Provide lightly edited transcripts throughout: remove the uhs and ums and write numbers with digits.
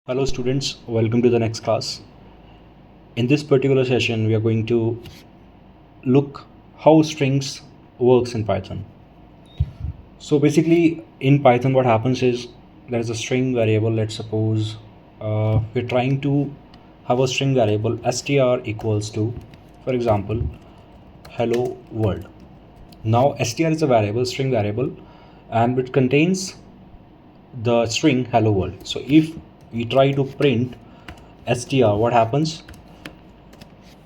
Hello students, welcome to the next class. In this particular session, we are going to look how strings works in Python. So basically in Python what happens is there is a string variable. Let's suppose we're trying to have a string variable str equals to, for example, hello world. Now str is a variable, string variable, and it contains the string hello world. So if we try to print str, what happens?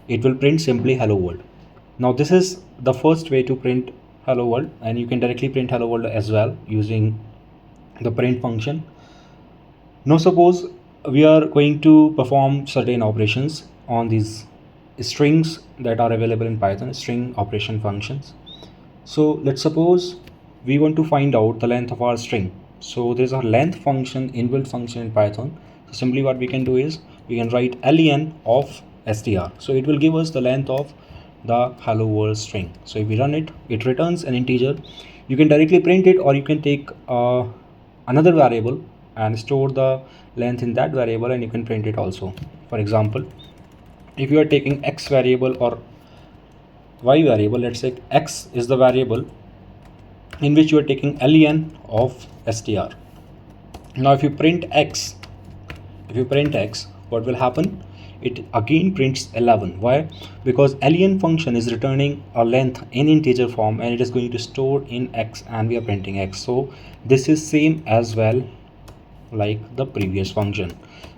It will print simply hello world. Now this is the first way to print hello world, and you can directly print hello world as well using the print function. Now suppose we are going to perform certain operations on these strings that are available in Python, string operation functions. So let's suppose we want to find out the length of our string. So there's a length function, inbuilt function in Python. So simply what we can do is we can write len of str. So it will give us the length of the hello world string. So if we run it, it returns an integer. You can directly print it, or you can take another variable and store the length in that variable, and you can print it also. For example, if you are taking x variable or y variable, let's say x is the variable in which you are taking len of str. Now if you print x, what will happen? It again prints 11. Why? Because len function is returning a length in integer form, and it is going to store in x, and we are printing x. So this is same as well like the previous function.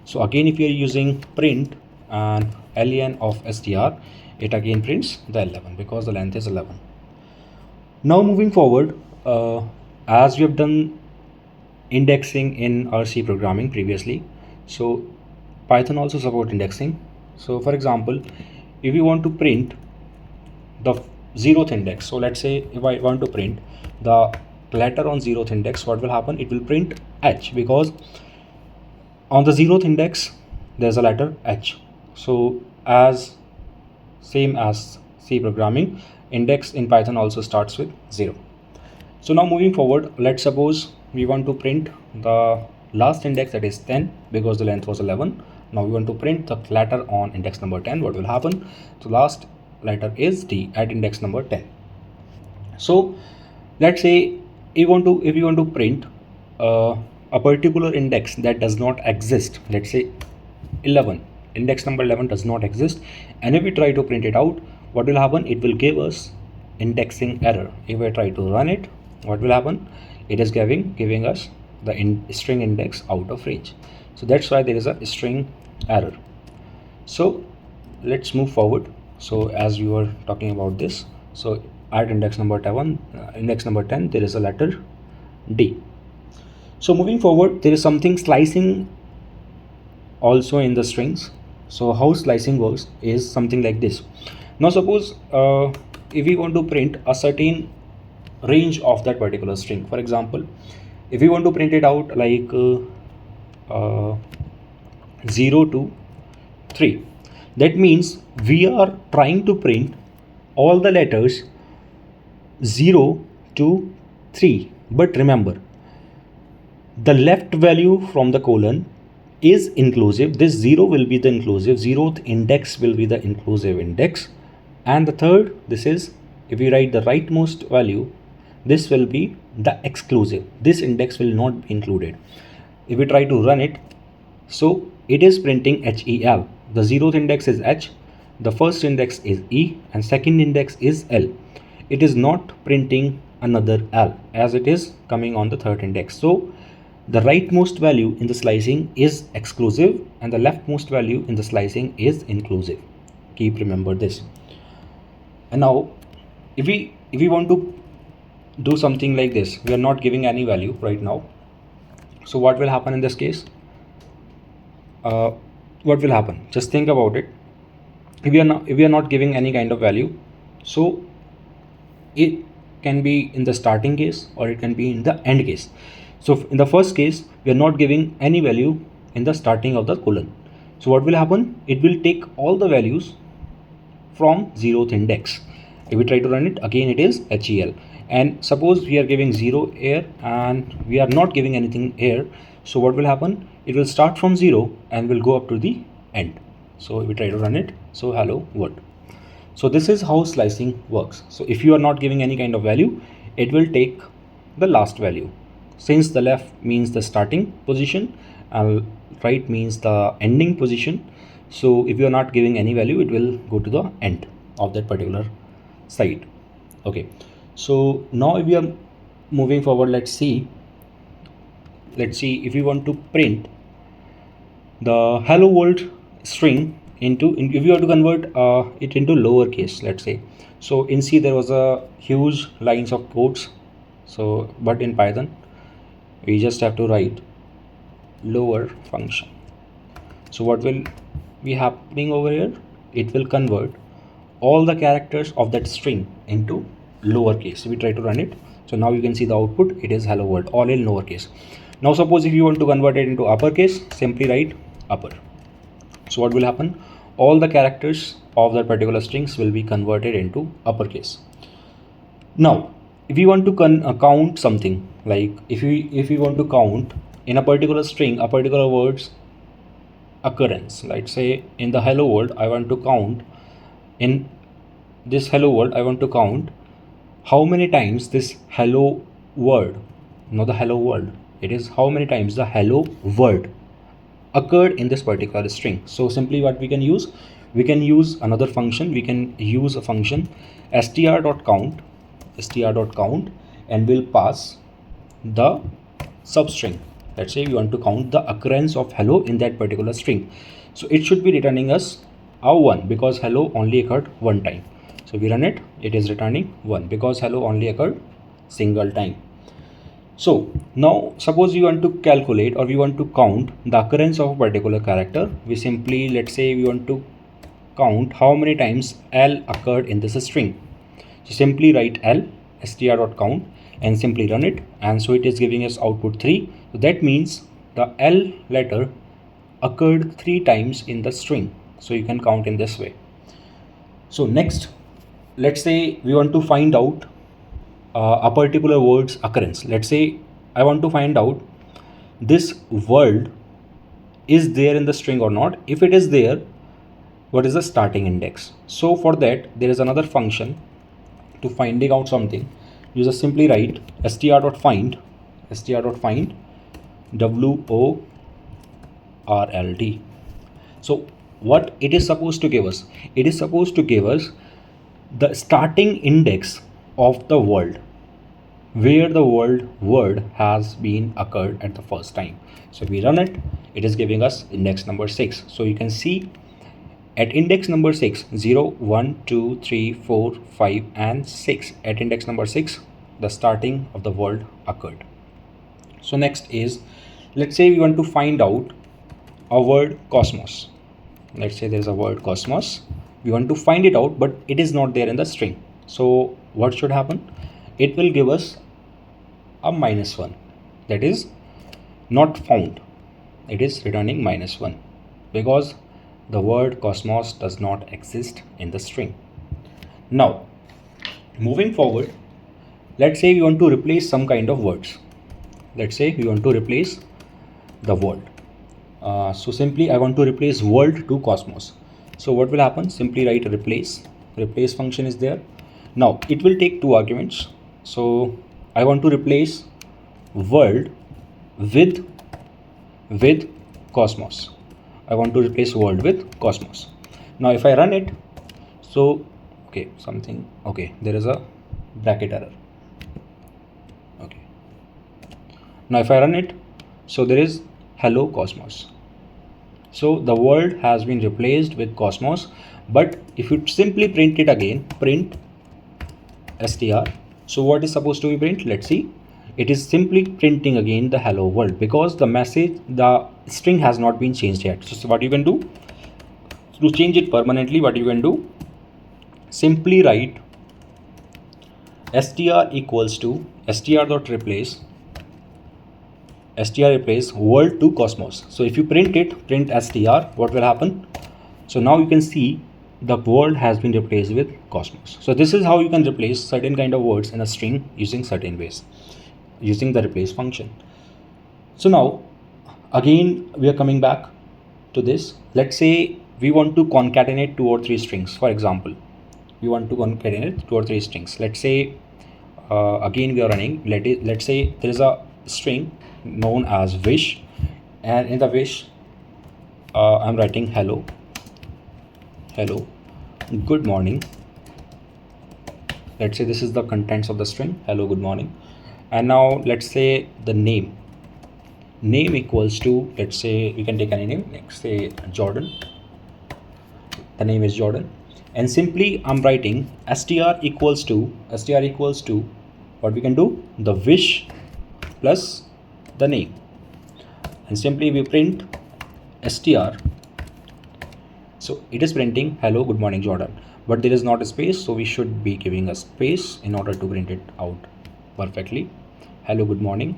So again, if you are using print and len of str, it again prints the 11 because the length is 11. Now moving forward, as we have done indexing in our C programming previously, so Python also support indexing. So for example, if you want to print the 0th index, so let's say if I want to print the letter on 0th index, what will happen? It will print h, because on the 0th index there's a letter h. So as same as C programming, index in Python also starts with 0. So now moving forward, let's suppose we want to print the last index, that is 10, because the length was 11. Now we want to print the letter on index number 10. What will happen? So last letter is D at index number 10. So let's say if you want to print a particular index that does not exist, let's say 11, index number 11 does not exist, and if we try to print it out, what will happen? It will give us indexing error. If I try to run it, what will happen? It is giving us the string index out of range. So that's why there is a string error. So let's move forward. So as we were talking about this, so at index number 10, there is a letter D. So moving forward, there is something slicing also in the strings. So how slicing works is something like this. Now suppose if we want to print a certain range of that particular string, for example, if we want to print it out like 0 to 3, that means we are trying to print all the letters 0 to 3. But remember, the left value from the colon is inclusive. This 0 will be the inclusive, 0th index will be the inclusive index, and the third, this is, if we write the rightmost value, this will be the exclusive. This index will not be included. If we try to run it, so it is printing HEL. The 0th index is H, the first index is E, and second index is L. It is not printing another L as it is coming on the third index. So the rightmost value in the slicing is exclusive, and the leftmost value in the slicing is inclusive. Keep remember this. And now if we want to do something like this, we are not giving any value right now. So what will happen in this case? What will happen? Just think about it. If we are not giving any kind of value, so it can be in the starting case or it can be in the end case. So in the first case, we are not giving any value in the starting of the colon. So what will happen? It will take all the values from 0th index. If we try to run it, again it is HEL. And suppose we are giving 0 here and we are not giving anything here. So what will happen? It will start from 0 and will go up to the end. So if we try to run it, so hello world. So this is how slicing works. So if you are not giving any kind of value, it will take the last value. Since the left means the starting position and right means the ending position, so if you are not giving any value, it will go to the end of that particular side. Okay, so now if we are moving forward, let's see if we want to print the hello world string if you have to convert it into lowercase, let's say. So in C there was a huge lines of codes, so but in Python we just have to write lower function. So what will be happening over here? It will convert all the characters of that string into lowercase. So we try to run it. So now you can see the output, it is hello world, all in lowercase. Now suppose if you want to convert it into uppercase, simply write upper. So what will happen? All the characters of that particular strings will be converted into uppercase. Now if you want to count something, like if you want to count in a particular string a particular word's occurrence, let's say in the hello world I want to count, in this hello world I want to count how many times this hello word, not the hello world, it is how many times the hello word occurred in this particular string. So simply what we can use another function. We can use a function str.count, and we'll pass the substring. Let's say we want to count the occurrence of hello in that particular string. So it should be returning us a 1 because hello only occurred one time. So we run it, it is returning 1 because hello only occurred single time. So now suppose we want to calculate or we want to count the occurrence of a particular character. We simply, let's say we want to count how many times L occurred in this string. So simply write L str.count and simply run it, and so it is giving us output 3. So that means the L letter occurred 3 times in the string. So you can count in this way. So next, let's say we want to find out a particular word's occurrence. Let's say I want to find out this word is there in the string or not. If it is there, what is the starting index? So for that there is another function to finding out something. You just simply write str.find WORLD. So what it is supposed to give us? It is supposed to give us the starting index of the world where the word has been occurred at the first time. So we run it, it is giving us index number 6. So you can see at index number 6, 0, 1, 2, 3, 4, 5 and 6. At index number 6 the starting of the word occurred. So next is, let's say we want to find out a word cosmos. Let's say there's a word cosmos, we want to find it out, but it is not there in the string. So what should happen? It will give us a -1, that is not found. It is returning -1 because the word cosmos does not exist in the string. Now moving forward, let's say we want to replace some kind of words. Let's say we want to replace the world. So simply I want to replace world to cosmos. So what will happen? Simply write replace function is there. Now it will take 2 arguments. So I want to replace world with cosmos. I want to replace world with cosmos. Now if I run it, so there is a bracket error. Okay, now if I run it, so there is hello cosmos. So the world has been replaced with cosmos. But if you simply print it again, print str, so what is supposed to be print? Let's see. It is simply printing again the hello world because the string has not been changed yet. So what you can do to change it permanently, what you can do, simply write str equals to str.replace world to cosmos. So if you print str, what will happen? So now you can see the world has been replaced with cosmos. So this is how you can replace certain kind of words in a string using certain ways, using the replace function. So now Again, we are coming back to this. Let's say we want to concatenate 2 or 3 strings. For example, we want to concatenate 2 or 3 strings. Let's say again we are running. Let's say there is a string known as wish, and in the wish I'm writing hello, good morning. Let's say this is the contents of the string, hello, good morning. And now let's say the name equals to, let's say we can take any name, let's say Jordan. The name is Jordan, and simply I'm writing str equals to what we can do, the wish plus the name, and simply we print str. So it is printing hello, good morning, Jordan, but there is not a space, so we should be giving a space in order to print it out perfectly. Hello, good morning,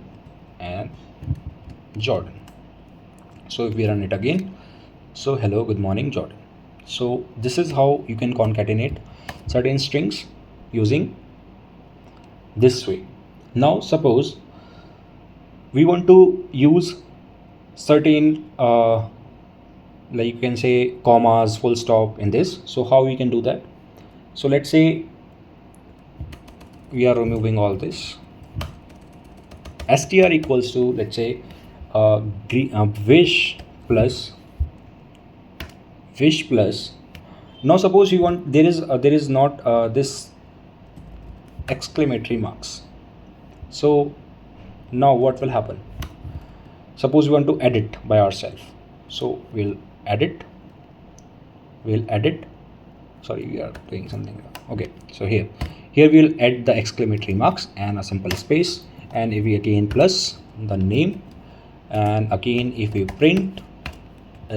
and Jordan. So if we run it again, so hello, good morning, Jordan. So this is how you can concatenate certain strings using this way. Now suppose we want to use certain like you can say commas, full stop in this. So how we can do that? So let's say we are removing all this. Str equals to, let's say wish plus. Now suppose you want, there is not this exclamatory marks. So now what will happen? Suppose we want to edit by ourselves. So we'll edit. Sorry, we are doing something wrong. Okay, so here we'll add the exclamatory marks and a simple space, and if we again plus the name, and again if we print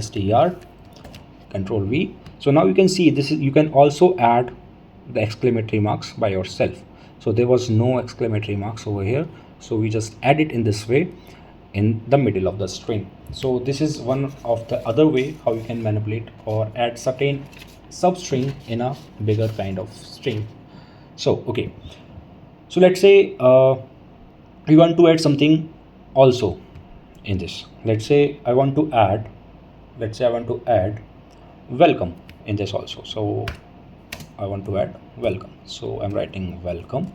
str, control V. So now you can see this is, you can also add the exclamatory marks by yourself. So there was no exclamatory marks over here, so we just add it in this way in the middle of the string. So this is one of the other way how you can manipulate or add certain substring in a bigger kind of string. So okay, so let's say we want to add something also in this. Let's say I want to add welcome in this also. So I want to add welcome, so I'm writing welcome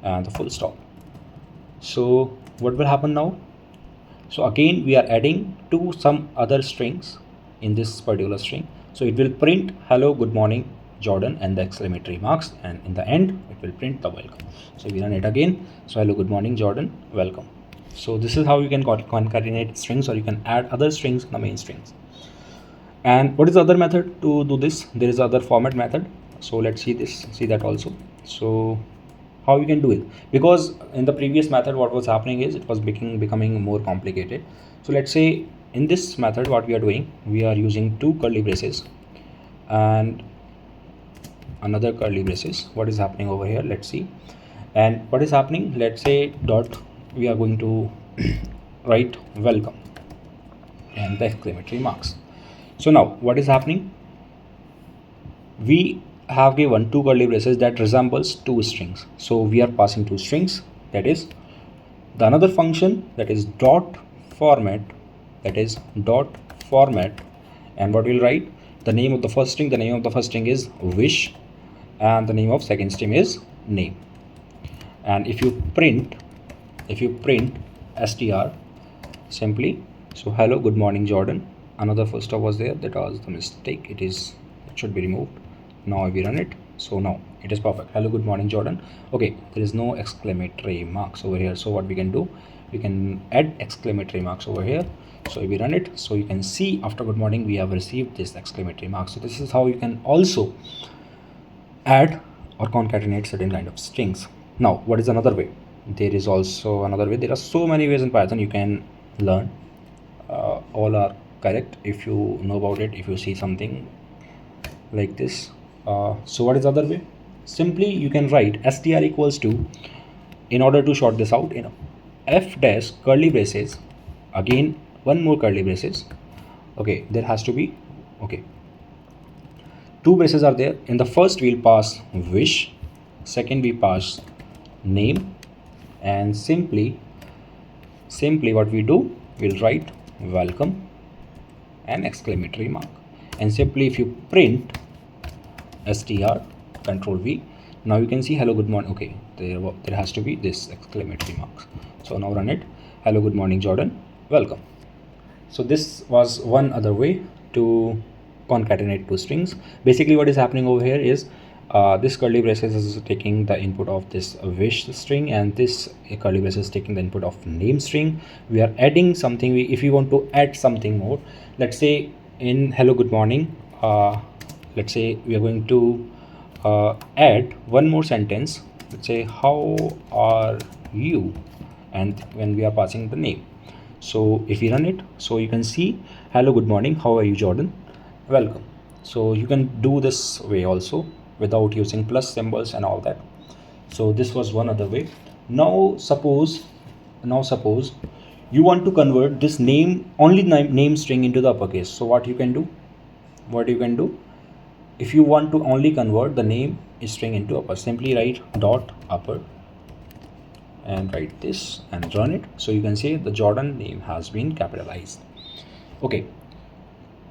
and the full stop. So what will happen now? So again we are adding to some other strings in this particular string. So it will print hello, good morning, Jordan, and the exclamatory marks, and in the end it will print the welcome. So we run it again. So hello, good morning, Jordan, welcome. So this is how you can concatenate strings, or you can add other strings in the main strings. And what is the other method to do this? There is other format method. So let's see that also. So how you can do it, because in the previous method what was happening is it was becoming more complicated. So let's say in this method what we are doing, we are using 2 curly braces and another curly braces. What is happening over here? Let's see. And what is happening, let's say dot, we are going to write welcome and the exclamatory marks. So now what is happening, we have given 2 curly braces that resembles 2 strings. So we are passing 2 strings, that is the another function, that is dot format, and what we'll write, the name of the first string, is wish, and the name of second string is name. And if you print str simply, so hello, good morning, Jordan, another full stop was there, that was the mistake, it should be removed. Now if we run it, so now it is perfect, hello, good morning, Jordan. Okay, there is no exclamatory marks over here, so what we can do, we can add exclamatory marks over here. So if we run it, so you can see after good morning we have received this exclamatory mark. So this is how you can also add or concatenate certain kind of strings. Now what is another way? There is also another way. There are so many ways in Python you can learn, all are correct if you know about it, if you see something like this. So what is the other way? Simply you can write str equals to, in order to sort this out, f dash curly braces, again one more curly braces. Okay, there has to be, okay, 2 braces are there. In the first we'll pass wish, second we pass name, and simply what we do, we'll write welcome, and exclamatory mark. And simply if you print str, control V, now you can see hello good morning. Okay, there has to be this exclamatory marks. So now run it. Hello good morning Jordan, welcome. So this was one other way to concatenate two strings. Basically what is happening over here is this curly braces is taking the input of this wish string, and this curly braces is taking the input of name string. We are adding something. If you want to add something more, let's say in hello good morning, let's say we are going to add one more sentence. Let's say how are you, and when we are passing the name. So if we run it, so you can see hello good morning, how are you Jordan, welcome. So you can do this way also without using plus symbols and all that. So this was one other way. Now suppose you want to convert this name string into the uppercase. So what you can do, if you want to only convert the name string into upper, simply write dot upper and write this and run it. So you can see the Jordan name has been capitalized. Okay,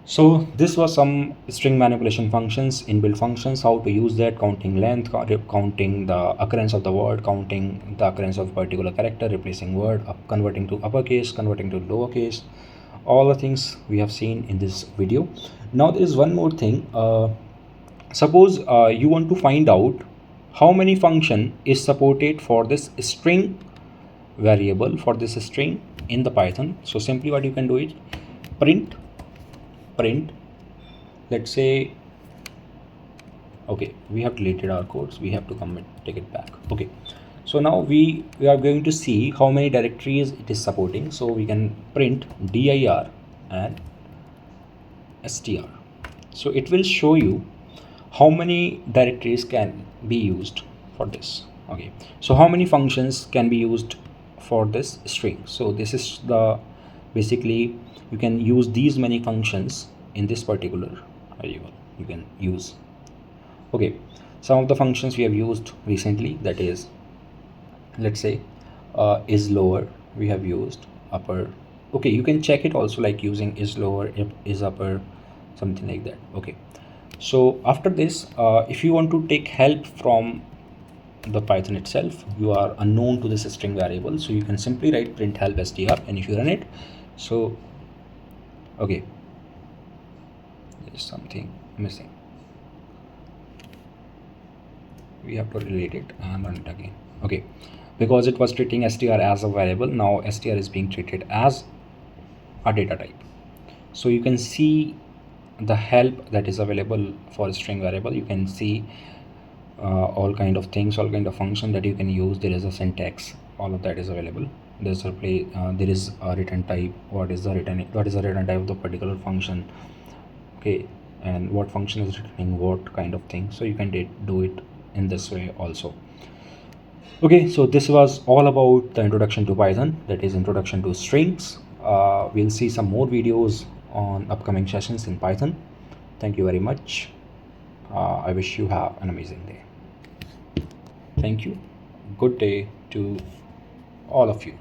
so this was some string manipulation functions, inbuilt functions, how to use that, counting length, counting the occurrence of the word, counting the occurrence of particular character, replacing word, converting to uppercase, converting to lowercase, all the things we have seen in this video. Now there is one more thing. Suppose you want to find out how many function is supported for this string variable, for this string in the Python. So simply what you can do is print, let's say, okay, we have deleted our codes, we have to come and take it back. Okay, so now we are going to see how many directories it is supporting. So we can print dir and str. So it will show you how many directories can be used for this. Okay, so how many functions can be used for this string. So this is the basically you can use these many functions in this particular variable you can use. Okay, some of the functions we have used recently, that is, let's say is lower, we have used upper. Okay, you can check it also like using is lower, is upper, something like that. Okay, so after this, if you want to take help from the Python itself, you are unknown to this string variable, so you can simply write print help str, and if you run it, so okay, there's something missing, we have to relate it and run it again. Okay, because it was treating str as a variable, now str is being treated as a data type. So you can see the help that is available for a string variable. You can see all kind of things, all kind of function that you can use. There is a syntax, all of that is available. There's a there is a return type, what is the return type of the particular function, okay, and what function is returning what kind of thing. So you can do it in this way also. Okay, so this was all about the introduction to Python, that is introduction to strings. We'll see some more videos on upcoming sessions in Python. Thank you very much. I wish you have an amazing day. Thank you. Good day to all of you.